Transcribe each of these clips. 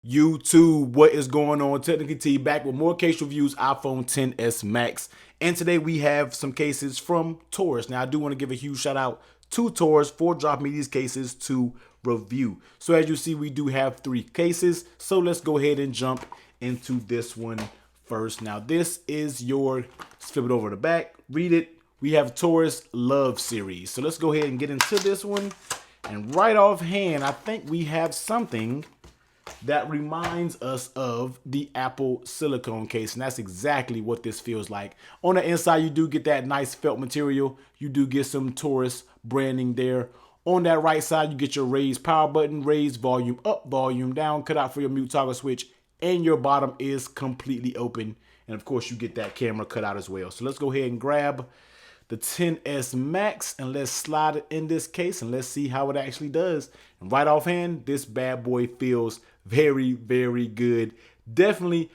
YouTube, what is going on? Technically T back with more case reviews, iPhone XS Max. And today we have some cases from Torras. Now I do want to give a huge shout out to Torras for dropping me these cases to review. So as you see, we do have 3 cases. So let's go ahead and jump into this one first. Now this is your, let's flip it over the back, read it. We have Torras Love Series. So let's go ahead and get into this one. And right offhand, I think we have something that reminds us of the Apple silicone case, and that's exactly what this feels like. On the inside, you do get that nice felt material. You do get some Torras branding there. On that right side, you get your raised power button, raised volume up, volume down, cutout for your mute toggle switch, and your bottom is completely open. And of course, you get that camera cutout as well. So let's go ahead and grab the XS Max and let's slide it in this case and let's see how it actually does. And right offhand, this bad boy feels very, very good. Definitely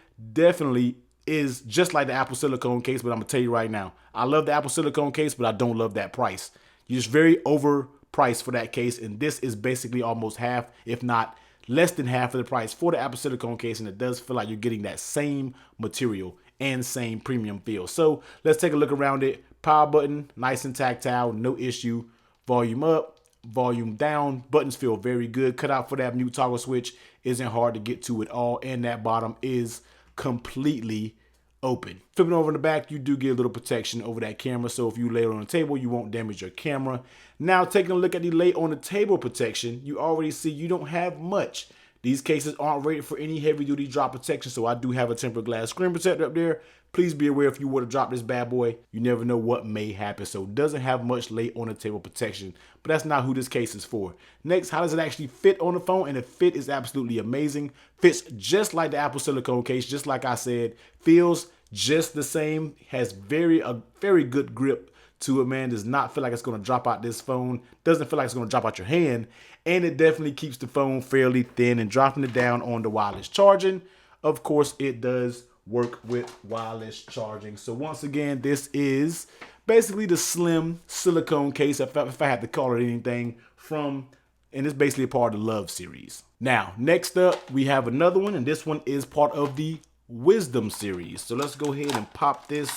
is just like the Apple silicone case, but I'm gonna tell you right now, I love the Apple silicone case, but I don't love that price. You're just very overpriced for that case, and this is basically almost half, if not less than half of the price for the Apple silicone case, and it does feel like you're getting that same material and same premium feel. So let's take a look around it. Power button, nice and tactile, no issue. Volume up, volume down. Buttons feel very good. Cutout for that mute toggle switch isn't hard to get to at all, and that bottom is completely open. Flipping over in the back, you do get a little protection over that camera, so if you lay it on the table, you won't damage your camera. Now, taking a look at the lay on the table protection, you already see you don't have much. These cases aren't rated for any heavy duty drop protection, so I do have a tempered glass screen protector up there. Please be aware, if you were to drop this bad boy, you never know what may happen. So it doesn't have much lay on the table protection, but that's not who this case is for. Next, how does it actually fit on the phone? And the fit is absolutely amazing. Fits just like the Apple silicone case, just like I said. Feels just the same, has a very good grip to it, man. Does not feel like it's going to drop out this phone. Doesn't feel like it's going to drop out your hand. And it definitely keeps the phone fairly thin, and dropping it down on the wireless charging. Of course, it does work with wireless charging. So once again, this is basically the slim silicone case, if I had to call it anything, from, and it's basically a part of the Love series. Now, next up, we have another one, and this one is part of the Wisdom series. So let's go ahead and pop this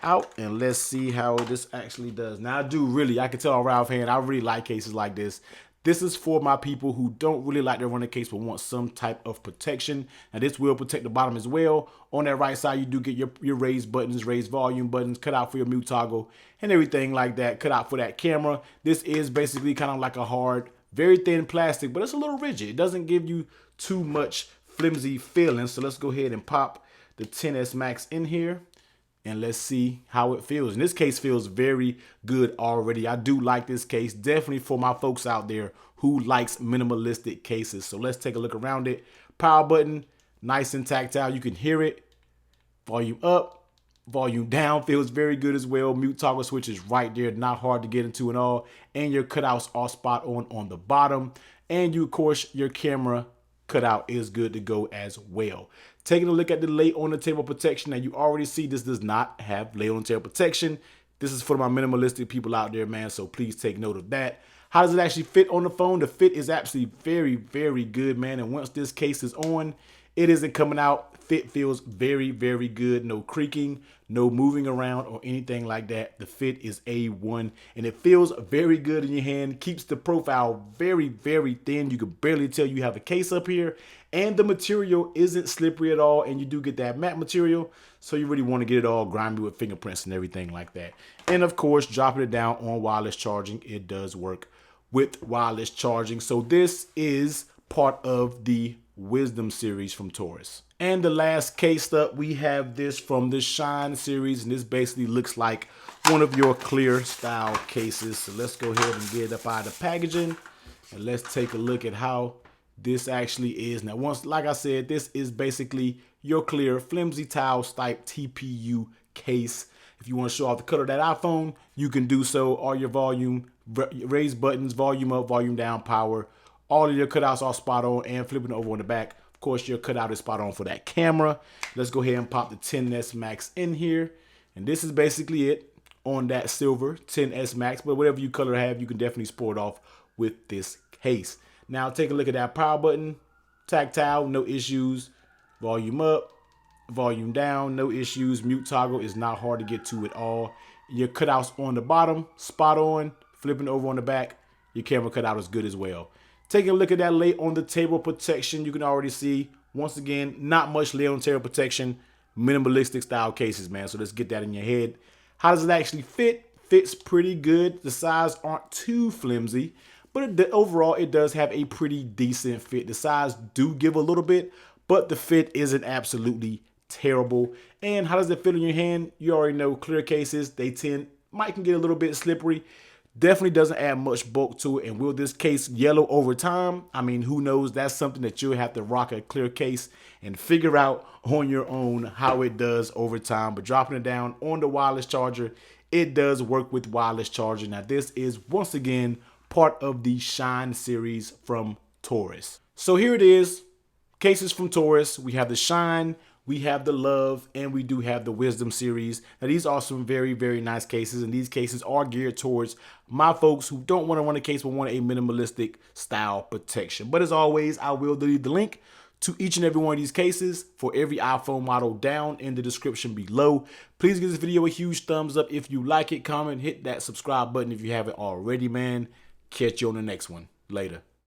out and let's see how this actually does. Now I can tell right offhand, I really like cases like this. This is for my people who don't really like their running case but want some type of protection. Now this will protect the bottom as well. On that right side, you do get your raised buttons, raised volume buttons, cut out for your mute toggle and everything like that, cut out for that camera. This is basically kind of like a hard, very thin plastic, but it's a little rigid. It doesn't give you too much flimsy feeling. So let's go ahead and pop the XS Max in here and let's see how it feels. And this case feels very good already. I do like this case, definitely for my folks out there who likes minimalistic cases. So let's take a look around it. Power button, nice and tactile. You can hear it. Volume up, volume down feels very good as well. Mute toggle switch is right there, not hard to get into at all. And your cutouts are spot on the bottom. And you, of course, your camera cutout is good to go as well. Taking a look at the lay on the table protection, now you already see this does not have lay on the table protection. This is for my minimalistic people out there, man, so please take note of that. How does it actually fit on the phone? The fit is actually very, very good, man, and once this case is on, it isn't coming out. Fit feels very, very good. No creaking, no moving around or anything like that. The fit is A1 and it feels very good in your hand. Keeps the profile very, very thin. You can barely tell you have a case up here, and the material isn't slippery at all, and you do get that matte material, so you really want to get it all grimy with fingerprints and everything like that. And of course, dropping it down on wireless charging, it does work with wireless charging. So this is part of the Wisdom series from Torras. And the last case up, we have this from the Shine series, and this basically looks like one of your clear style cases. So let's go ahead and get it up out of the packaging, and let's take a look at how this actually is. Now, once, like I said, this is basically your clear flimsy tiles type TPU case. If you want to show off the color of that iPhone, you can do so. All your volume, raised buttons, volume up, volume down, power. All of your cutouts are spot on, and flipping over on the back, of course, your cutout is spot on for that camera. Let's go ahead and pop the XS Max in here. And this is basically it on that silver XS Max. But whatever you color have, you can definitely sport off with this case. Now, take a look at that power button. Tactile, no issues. Volume up, volume down, no issues. Mute toggle is not hard to get to at all. Your cutouts on the bottom, spot on. Flipping over on the back, your camera cutout is good as well. Taking a look at that lay on the table protection, you can already see, once again, not much lay on the table protection. Minimalistic style cases, man. So let's get that in your head. How does it actually fit? Fits pretty good. The sides aren't too flimsy, but overall it does have a pretty decent fit. The sides do give a little bit, but the fit isn't absolutely terrible. And how does it fit in your hand? You already know clear cases, they might can get a little bit slippery. Definitely doesn't add much bulk to it. And will this case yellow over time? I mean, who knows? That's something that you'll have to rock a clear case and figure out on your own how it does over time. But dropping it down on the wireless charger, it does work with wireless charging. Now, this is once again part of the Shine series from Torras. So here it is, cases from Torras. We have the Shine, we have the Love, and we do have the Wisdom series. Now, these are some very, very nice cases, and these cases are geared towards my folks who don't want to run a case but want a minimalistic style protection. But as always, I will leave the link to each and every one of these cases for every iPhone model down in the description below. Please give this video a huge thumbs up if you like it. Comment, hit that subscribe button if you haven't already, man. Catch you on the next one. Later.